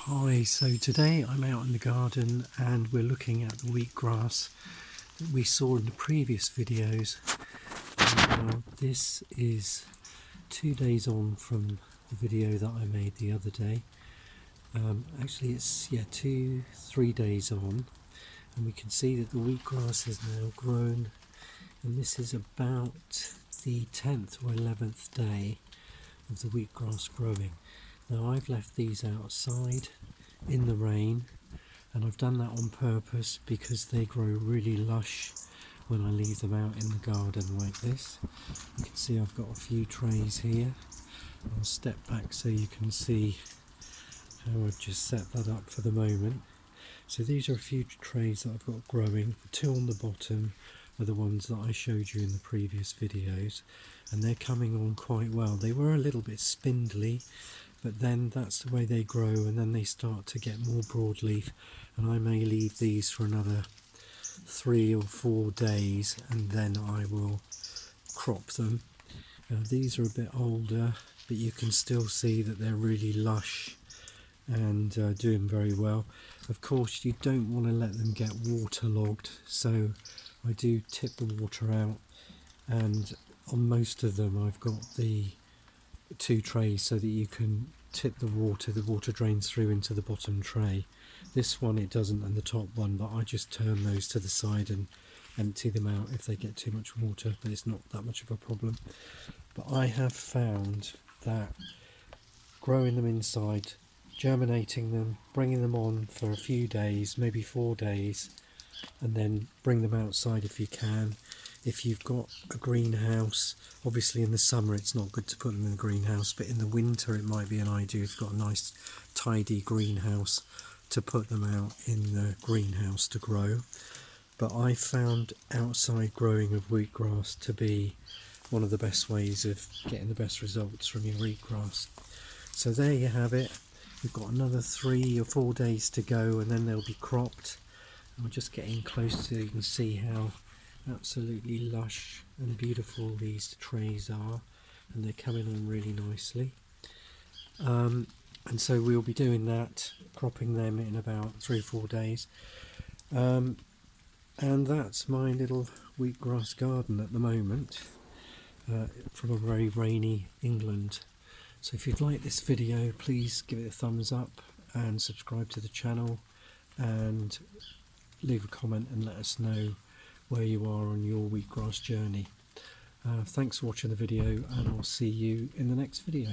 Hi, so today I'm out in the garden and we're looking at the wheatgrass that we saw in the previous videos. This is 2 days on from the video that I made the other day. Actually it's 3 days on, and we can see that the wheatgrass has now grown, and this is about the 10th or 11th day of the wheatgrass growing. Now I've left these outside in the rain, and I've done that on purpose because they grow really lush when I leave them out in the garden like this. You can see I've got a few trays here. I'll step back so you can see how I've just set that up for the moment. So these are a few trays that I've got growing. The two on the bottom are the ones that I showed you in the previous videos, and they're coming on quite well. They were a little bit spindly, but then that's the way they grow, and then they start to get more broadleaf, and I may leave these for another 3 or 4 days and then I will crop them. These are a bit older, but you can still see that they're really lush and doing very well. Of course you don't want to let them get waterlogged, so I do tip the water out, and on most of them I've got the 2 trays so that you can tip the water drains through into the bottom tray. This one it doesn't, and the top one, but I just turn those to the side and empty them out if they get too much water, but it's not that much of a problem. But I have found that growing them inside, germinating them, bringing them on for a few days, maybe 4 days, and then bring them outside if you can. If you've got a greenhouse, obviously in the summer it's not good to put them in the greenhouse, but in the winter it might be an idea if you've got a nice tidy greenhouse to put them out in the greenhouse to grow. But I found outside growing of wheatgrass to be one of the best ways of getting the best results from your wheatgrass. So there you have it. We've got another 3 or 4 days to go and then they'll be cropped. And we're just getting close so you can see how absolutely lush and beautiful these trays are, and they're coming on really nicely. And so we'll be doing that, cropping them in about 3 or 4 days. And that's my little wheatgrass garden at the moment, from a very rainy England. So if you'd like this video, please give it a thumbs up and subscribe to the channel, and leave a comment and let us know where you are on your wheatgrass journey. Thanks for watching the video, and I'll see you in the next video.